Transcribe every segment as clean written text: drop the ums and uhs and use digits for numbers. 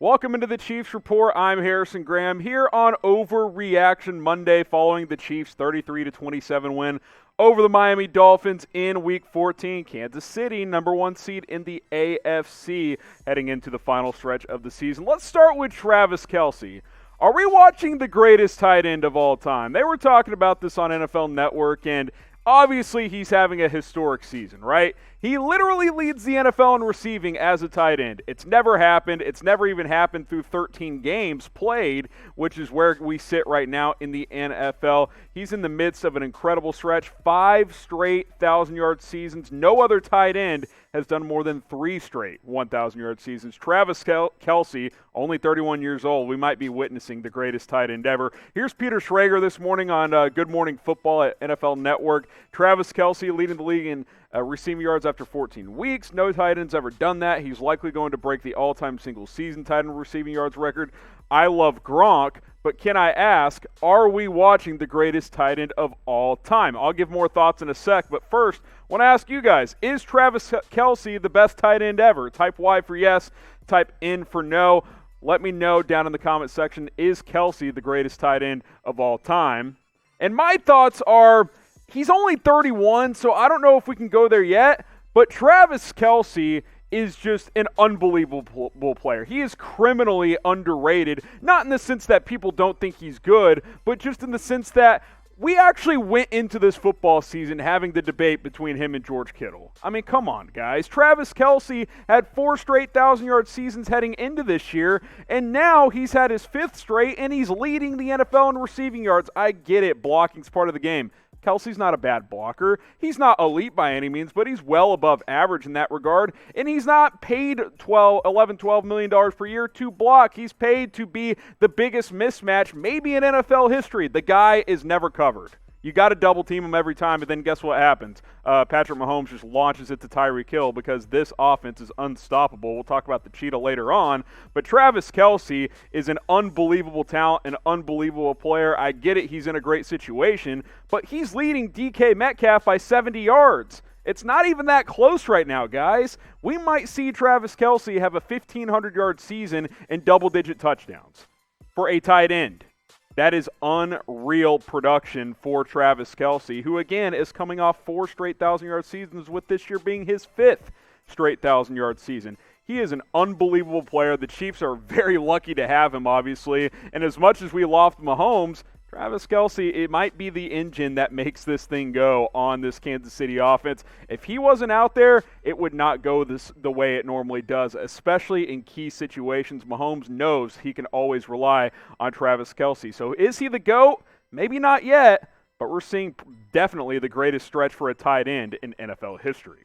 Welcome into the Chiefs Report. I'm Harrison Graham here on Overreaction Monday following the Chiefs' 33-27 win over the Miami Dolphins in Week 14. Kansas City, number one seed in the AFC, heading into the final stretch of the season. Let's start with Travis Kelce. Are we watching the greatest tight end of all time? They were talking about this on NFL Network, and obviously he's having a historic season, right? He literally leads the NFL in receiving as a tight end. It's never happened. It's never even happened through 13 games played, which is where we sit right now in the NFL. He's in the midst of an incredible stretch, 5 straight 1,000-yard seasons. No other tight end has done more than 3 straight 1,000-yard seasons. Travis Kelce, only 31 years old. We might be witnessing the greatest tight end ever. Here's Peter Schrager this morning on Good Morning Football at NFL Network. Travis Kelce leading the league in receiving yards after 14 weeks. No tight end's ever done that. He's likely going to break the all-time single-season tight end receiving yards record. I love Gronk, but can I ask, are we watching the greatest tight end of all time? I'll give more thoughts in a sec, but first, I want to ask you guys, is Travis Kelce the best tight end ever? Type Y for yes, type N for no. Let me know down in the comment section, is Kelce the greatest tight end of all time? And my thoughts are, he's only 31, so I don't know if we can go there yet, but Travis Kelce is just an unbelievable player. He is criminally underrated, not in the sense that people don't think he's good, but just in the sense that we actually went into this football season having the debate between him and George Kittle. I mean, come on, guys. Travis Kelce had 4 straight 1,000-yard seasons heading into this year, and now he's had his 5th straight, and he's leading the NFL in receiving yards. I get it. Blocking's part of the game. Kelce's not a bad blocker. He's not elite by any means, but he's well above average in that regard. And he's not paid $12 million per year to block. He's paid to be the biggest mismatch maybe in NFL history. The guy is never covered. You got to double team him every time, and then guess what happens? Patrick Mahomes just launches it to Tyreek Hill because this offense is unstoppable. We'll talk about the cheetah later on, but Travis Kelce is an unbelievable talent, an unbelievable player. I get it, he's in a great situation, but he's leading DK Metcalf by 70 yards. It's not even that close right now, guys. We might see Travis Kelce have a 1,500-yard season and double-digit touchdowns for a tight end. That is unreal production for Travis Kelce, who, again, is coming off 4 straight 1,000-yard seasons, with this year being his 5th straight 1,000-yard season. He is an unbelievable player. The Chiefs are very lucky to have him, obviously. And as much as we loft Mahomes, Travis Kelce, it might be the engine that makes this thing go on this Kansas City offense. If he wasn't out there, it would not go the way it normally does, especially in key situations. Mahomes knows he can always rely on Travis Kelce. So is he the GOAT? Maybe not yet, but we're seeing definitely the greatest stretch for a tight end in NFL history.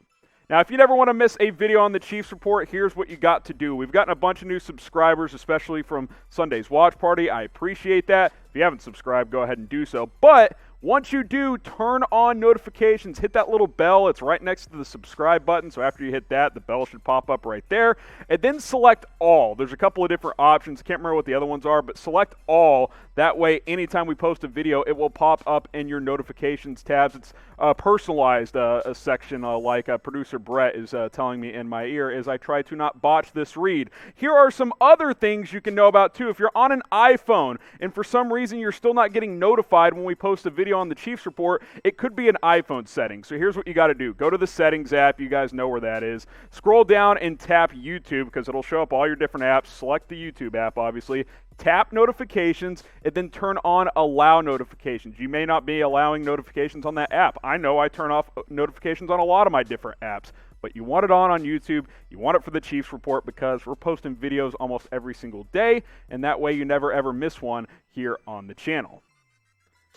Now, if you never want to miss a video on the Chiefs Report, here's what you got to do. We've gotten a bunch of new subscribers, especially from Sunday's watch party. I appreciate that. If you haven't subscribed, go ahead and do so. But once you do, turn on notifications. Hit that little bell. It's right next to the subscribe button. So after you hit that, the bell should pop up right there. And then select all. There's a couple of different options. Can't remember what the other ones are, but select all. That way, anytime we post a video, it will pop up in your notifications tabs. It's personalized a section like producer Brett is telling me in my ear as I try to not botch this read. Here are some other things you can know about, too. If you're on an iPhone and for some reason you're still not getting notified when we post a video on the Chiefs Report, it could be an iPhone setting. So here's what you got to do. Go to the settings app. You guys know where that is. Scroll down and tap YouTube because it'll show up all your different apps. Select the YouTube app, obviously. Tap notifications and then turn on allow notifications. You may not be allowing notifications on that app. I know I turn off notifications on a lot of my different apps, but you want it on YouTube. You want it for the Chiefs Report because we're posting videos almost every single day, and that way you never ever miss one here on the channel.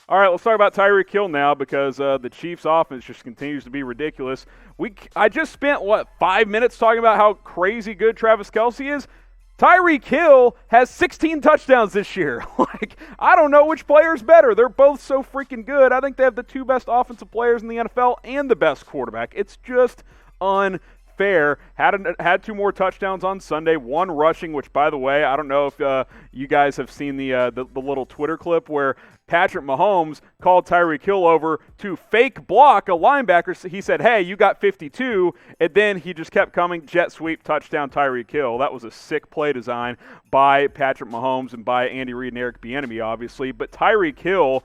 All right, let's talk about Tyreek Hill now because the Chiefs' offense just continues to be ridiculous. I just spent, 5 minutes talking about how crazy good Travis Kelce is? Tyreek Hill has 16 touchdowns this year. I don't know which player's better. They're both so freaking good. I think they have the 2 best offensive players in the NFL and the best quarterback. It's just unfair. fair. Had 2 more touchdowns on Sunday, 1 rushing, which, by the way, I don't know if you guys have seen the little Twitter clip where Patrick Mahomes called Tyreek Hill over to fake block a linebacker. So he said, hey, you got 52, and then he just kept coming, jet sweep, touchdown, Tyreek Hill. That was a sick play design by Patrick Mahomes and by Andy Reid and Eric Bieniemy, obviously. But Tyreek Hill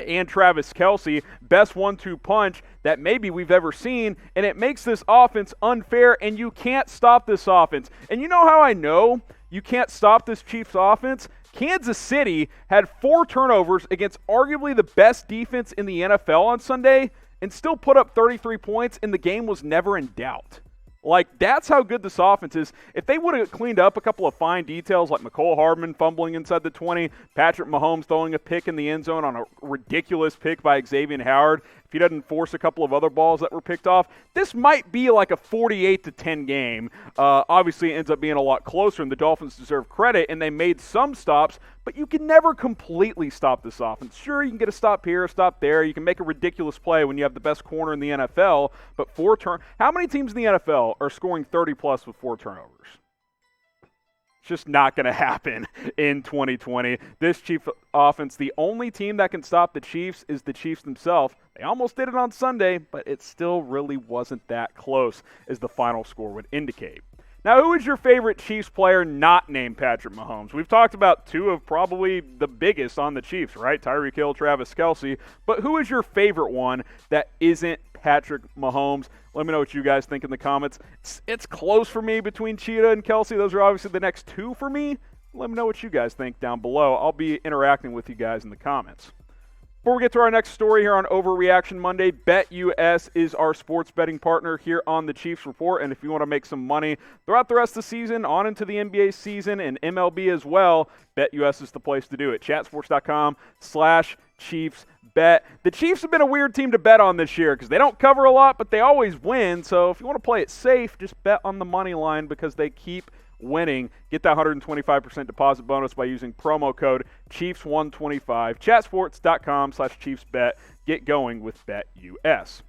and Travis Kelce, best 1-2 punch that maybe we've ever seen, and it makes this offense unfair, and you can't stop this offense. And you know how I know you can't stop this Chiefs offense? Kansas City had 4 turnovers against arguably the best defense in the NFL on Sunday and still put up 33 points, and the game was never in doubt. Like, that's how good this offense is. If they would have cleaned up a couple of fine details like Mecole Hardman fumbling inside the 20, Patrick Mahomes throwing a pick in the end zone on a ridiculous pick by Xavier Howard, if he doesn't force a couple of other balls that were picked off, this might be like a 48-10 game. Obviously, it ends up being a lot closer, and the Dolphins deserve credit, and they made some stops, but you can never completely stop this offense. Sure, you can get a stop here, a stop there. You can make a ridiculous play when you have the best corner in the NFL, but how many teams in the NFL are scoring 30-plus with 4 turnovers? It's just not going to happen in 2020. This Chiefs offense, the only team that can stop the Chiefs is the Chiefs themselves. They almost did it on Sunday, but it still really wasn't that close, as the final score would indicate. Now, who is your favorite Chiefs player not named Patrick Mahomes? We've talked about 2 of probably the biggest on the Chiefs, right? Tyreek Hill, Travis Kelce. But who is your favorite one that isn't Patrick Mahomes? Let me know what you guys think in the comments. It's close for me between Cheetah and Kelce. Those are obviously the next 2 for me. Let me know what you guys think down below. I'll be interacting with you guys in the comments. Before we get to our next story here on Overreaction Monday, BetUS is our sports betting partner here on the Chiefs Report. And if you want to make some money throughout the rest of the season, on into the NBA season and MLB as well, BetUS is the place to do it. Chatsports.com/ChiefsBet. The Chiefs have been a weird team to bet on this year because they don't cover a lot, but they always win. So if you want to play it safe, just bet on the money line because they keep winning. Get that 125% deposit bonus by using promo code Chiefs125. Chatsports.com/ChiefsBet. Get going with BetUS.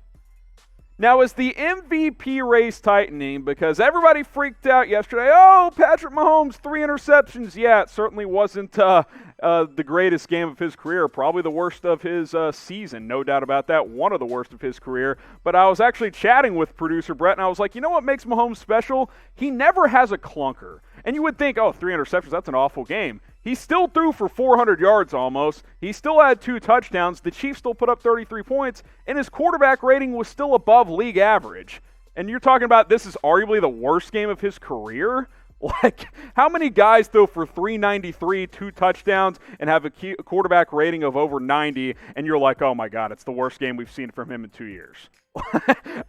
Now, is the MVP race tightening? Because everybody freaked out yesterday. Oh, Patrick Mahomes, 3 interceptions. Yeah, it certainly wasn't the greatest game of his career. Probably the worst of his season. No doubt about that. One of the worst of his career. But I was actually chatting with producer Brett, and I was like, you know what makes Mahomes special? He never has a clunker. And you would think, oh, 3 interceptions, that's an awful game. He still threw for 400 yards almost. He still had 2 touchdowns. The Chiefs still put up 33 points, and his quarterback rating was still above league average. And you're talking about this is arguably the worst game of his career? Like, how many guys throw for 393, 2 touchdowns, and have a quarterback rating of over 90, and you're like, oh my God, it's the worst game we've seen from him in 2 years?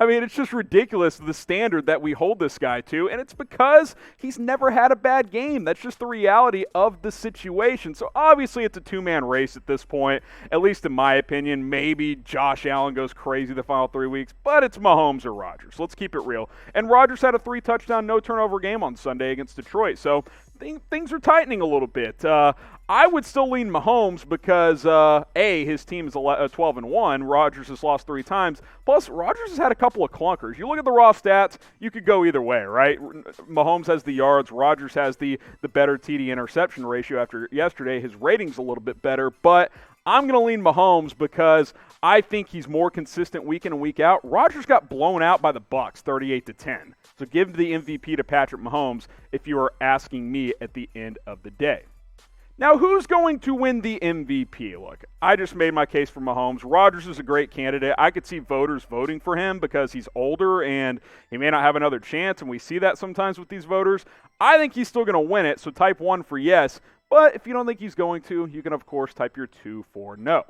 I mean, it's just ridiculous, the standard that we hold this guy to, and it's because he's never had a bad game. That's just the reality of the situation. So obviously it's a 2-man race at this point, at least in my opinion. Maybe Josh Allen goes crazy the final 3 weeks, but it's Mahomes or Rodgers. Let's keep it real. And Rodgers had a 3-touchdown, no-turnover game on Sunday against Detroit, so things are tightening a little bit. I would still lean Mahomes because, his team is 12-1. Rodgers has lost 3 times. Plus, Rodgers has had a couple of clunkers. You look at the raw stats, you could go either way, right? Mahomes has the yards. Rodgers has the better TD interception ratio after yesterday. His rating's a little bit better, but I'm going to lean Mahomes because I think he's more consistent week in and week out. Rodgers got blown out by the Bucs 38-10. So give the MVP to Patrick Mahomes if you are asking me at the end of the day. Now, who's going to win the MVP? Look, I just made my case for Mahomes. Rodgers is a great candidate. I could see voters voting for him because he's older and he may not have another chance, and we see that sometimes with these voters. I think he's still going to win it, so type 1 for yes. But if you don't think he's going to, you can, of course, type your 2 for no.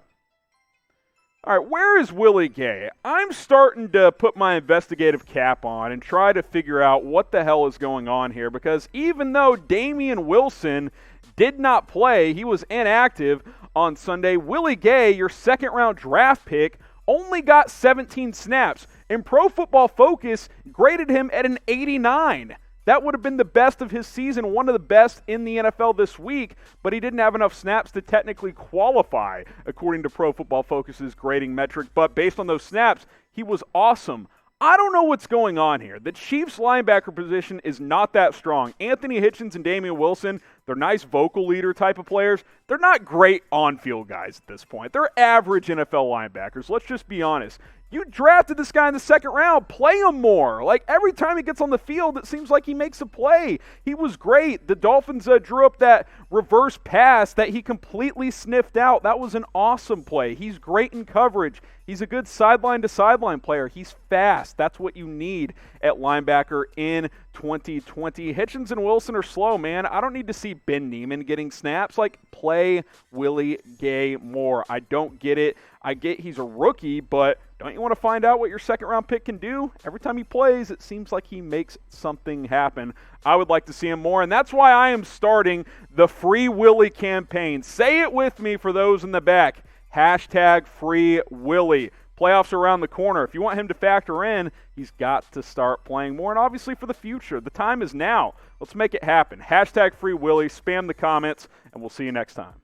All right, where is Willie Gay? I'm starting to put my investigative cap on and try to figure out what the hell is going on here, because even though Damian Wilson did not play, he was inactive on Sunday, Willie Gay, your second-round draft pick, only got 17 snaps, and Pro Football Focus graded him at an 89. That would have been the best of his season, one of the best in the NFL this week, but he didn't have enough snaps to technically qualify, according to Pro Football Focus's grading metric. But based on those snaps, he was awesome. I don't know what's going on here. The Chiefs linebacker position is not that strong. Anthony Hitchens and Damian Wilson, they're nice vocal leader type of players. They're not great on-field guys at this point. They're average NFL linebackers. Let's just be honest. You drafted this guy in the second round. Play him more. Like, every time he gets on the field, it seems like he makes a play. He was great. The Dolphins drew up that reverse pass that he completely sniffed out. That was an awesome play. He's great in coverage. He's a good sideline-to-sideline player. He's fast. That's what you need at linebacker in 2020. Hitchens and Wilson are slow, man. I don't need to see Ben Neiman getting snaps. Like, play Willie Gay more. I don't get it. I get he's a rookie, but don't you want to find out what your second-round pick can do? Every time he plays, it seems like he makes something happen. I would like to see him more, and that's why I am starting the Free Willie campaign. Say it with me for those in the back. Hashtag Free Willie. Playoffs are around the corner. If you want him to factor in, he's got to start playing more. And obviously for the future, the time is now. Let's make it happen. Hashtag Free Willie. Spam the comments, and we'll see you next time.